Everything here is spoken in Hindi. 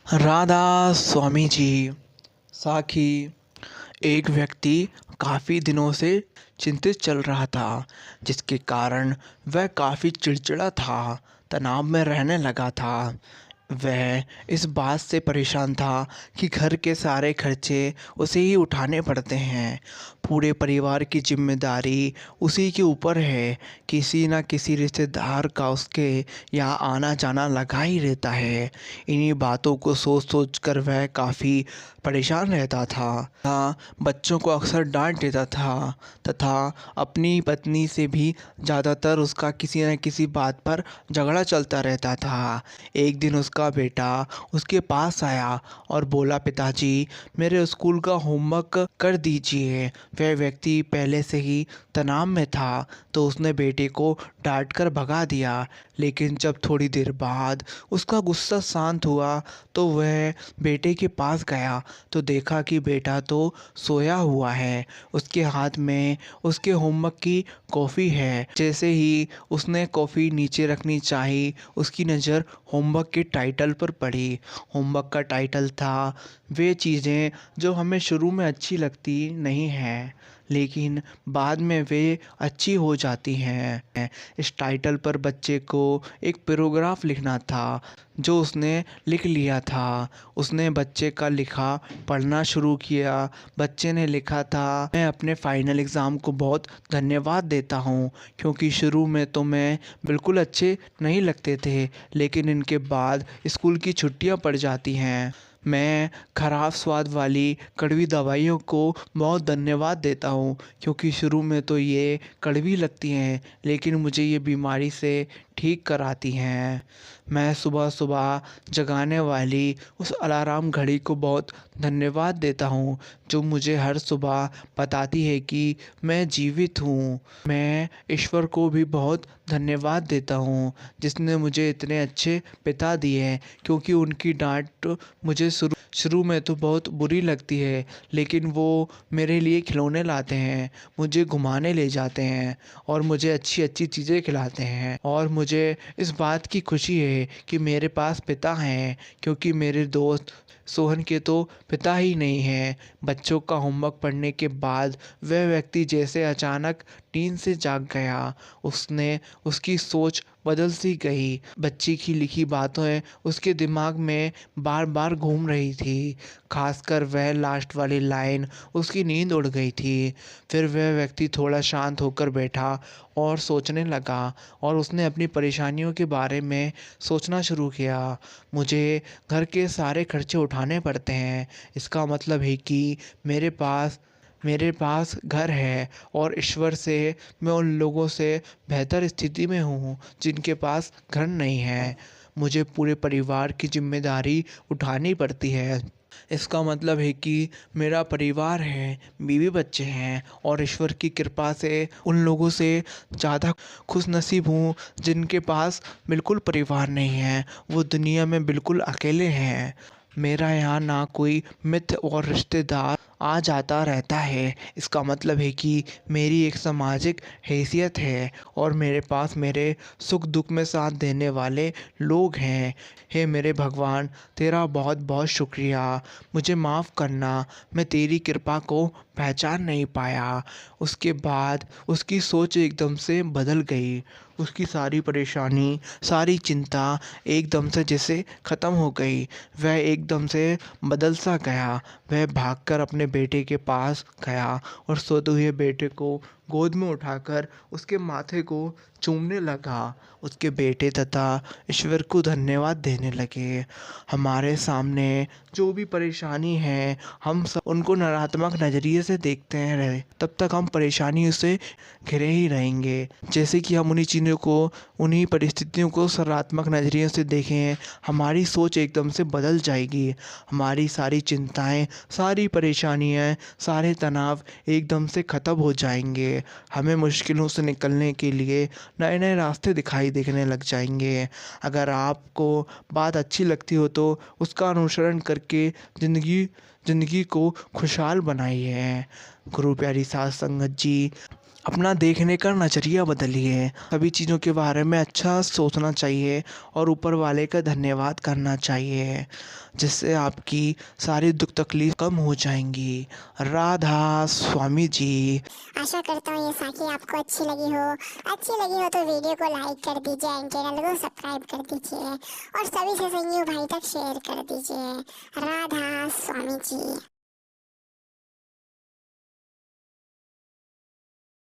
राधा स्वामी जी। साखी। एक व्यक्ति काफ़ी दिनों से चिंतित चल रहा था, जिसके कारण वह काफ़ी चिड़चिड़ा था, तनाव में रहने लगा था। वह इस बात से परेशान था कि घर के सारे खर्चे उसे ही उठाने पड़ते हैं। पूरे परिवार की जिम्मेदारी उसी के ऊपर है। किसी न किसी रिश्तेदार का उसके यहाँ आना जाना लगा ही रहता है। इन्हीं बातों को सोच सोच कर वह काफ़ी परेशान रहता था। बच्चों को अक्सर डांट देता था तथा अपनी पत्नी से भी ज़्यादातर उसका किसी न किसी बात पर झगड़ा चलता रहता था। एक दिन उसका बेटा उसके पास आया और बोला, पिताजी मेरे स्कूल का होमवर्क कर दीजिए। वह व्यक्ति पहले से ही तनाव में था, तो उसने बेटे को डांट कर भगा दिया। लेकिन जब थोड़ी देर बाद उसका गुस्सा शांत हुआ तो वह बेटे के पास गया तो देखा कि बेटा तो सोया हुआ है। उसके हाथ में उसके होमवर्क की कॉफ़ी है। जैसे ही उसने कॉफ़ी नीचे रखनी चाही, उसकी नज़र होमवर्क के टाइटल पर पड़ी। होमवर्क का टाइटल था, वे चीज़ें जो हमें शुरू में अच्छी लगती नहीं हैं लेकिन बाद में वे अच्छी हो जाती हैं। इस टाइटल पर बच्चे को एक पैराग्राफ लिखना था, जो उसने लिख लिया था। उसने बच्चे का लिखा पढ़ना शुरू किया। बच्चे ने लिखा था, मैं अपने फाइनल एग्ज़ाम को बहुत धन्यवाद देता हूँ, क्योंकि शुरू में तो मैं बिल्कुल अच्छे नहीं लगते थे, लेकिन इनके बाद स्कूल की छुट्टियाँ पड़ जाती हैं। मैं ख़राब स्वाद वाली कड़वी दवाइयों को बहुत धन्यवाद देता हूँ, क्योंकि शुरू में तो ये कड़वी लगती हैं लेकिन मुझे ये बीमारी से ठीक कराती हैं। मैं सुबह सुबह जगाने वाली उस अलार्म घड़ी को बहुत धन्यवाद देता हूँ, जो मुझे हर सुबह बताती है कि मैं जीवित हूँ। मैं ईश्वर को भी बहुत धन्यवाद देता हूँ, जिसने मुझे इतने अच्छे पिता दिए हैं, क्योंकि उनकी डांट मुझे शुरू में तो बहुत बुरी लगती है, लेकिन वो मेरे लिए खिलौने लाते हैं, मुझे घुमाने ले जाते हैं और मुझे अच्छी अच्छी चीज़ें खिलाते हैं। और मुझे इस बात की खुशी है कि मेरे पास पिता हैं, क्योंकि मेरे दोस्त सोहन के तो पिता ही नहीं हैं। बच्चों का होमवर्क पढ़ने के बाद वह व्यक्ति जैसे अचानक नींद से जाग गया। उसने उसकी सोच बदल सी गई। बच्ची की लिखी बातें उसके दिमाग में बार बार घूम रही थी, खासकर वह लास्ट वाली लाइन। उसकी नींद उड़ गई थी। फिर वह व्यक्ति थोड़ा शांत होकर बैठा और सोचने लगा, और उसने अपनी परेशानियों के बारे में सोचना शुरू किया। मुझे घर के सारे खर्चे उठाने पड़ते हैं, इसका मतलब है कि मेरे पास घर है, और ईश्वर से मैं उन लोगों से बेहतर स्थिति में हूँ जिनके पास घर नहीं है। मुझे पूरे परिवार की जिम्मेदारी उठानी पड़ती है। इसका मतलब है कि मेरा परिवार है, बीवी बच्चे हैं, और ईश्वर की कृपा से उन लोगों से ज़्यादा खुशनसीब हूँ जिनके पास बिल्कुल परिवार नहीं है। वो दुनिया में बिल्कुल अकेले हैं। मेरा यहाँ ना कोई मित्र और रिश्तेदार आ जाता रहता है। इसका मतलब है कि मेरी एक सामाजिक हैसियत है और मेरे पास मेरे सुख दुख में साथ देने वाले लोग हैं। हे मेरे भगवान, तेरा बहुत बहुत शुक्रिया। मुझे माफ़ करना, मैं तेरी कृपा को पहचान नहीं पाया। उसके बाद उसकी सोच एकदम से बदल गई। उसकी सारी परेशानी, सारी चिंता एकदम से जैसे ख़त्म हो गई। वह एकदम से बदल सा गया। वह भागकर अपने बेटे के पास गया और सोते हुए बेटे को गोद में उठाकर उसके माथे को चूमने लगा। उसके बेटे तथा ईश्वर को धन्यवाद देने लगे। हमारे सामने जो भी परेशानी है, हम सब उनको नकारात्मक नज़रिए से देखते हैं रहे, तब तक हम परेशानियों से घिरे ही रहेंगे। जैसे कि हम उन्हीं चीज़ों को, उन्हीं परिस्थितियों को सकारात्मक नज़रिए से देखें, हमारी सोच एकदम से बदल जाएगी। हमारी सारी चिंताएं, सारी परेशानियां, सारे तनाव एकदम से ख़त्म हो जाएंगे। हमें मुश्किलों से निकलने के लिए नए नए रास्ते दिखाई देने लग जाएंगे। अगर आपको बात अच्छी लगती हो तो उसका अनुसरण करके ज़िंदगी को खुशहाल बनाइए। गुरु प्यारी साध संगत जी, अपना देखने का नज़रिया बदलिए। सभी चीज़ों के बारे में अच्छा सोचना चाहिए और ऊपर वाले का धन्यवाद करना चाहिए, जिससे आपकी सारी दुख तकलीफ कम हो जाएंगी। राधा स्वामी जी। आशा करता हूँ ये साखी आपको अच्छी लगी हो। अच्छी लगी हो तो वीडियो को लाइक कर दीजिए एंड चैनल को सब्सक्राइब कर दीजिए और सभी से संगी भाई तक शेयर कर दीजिए। राधा स्वामी जी।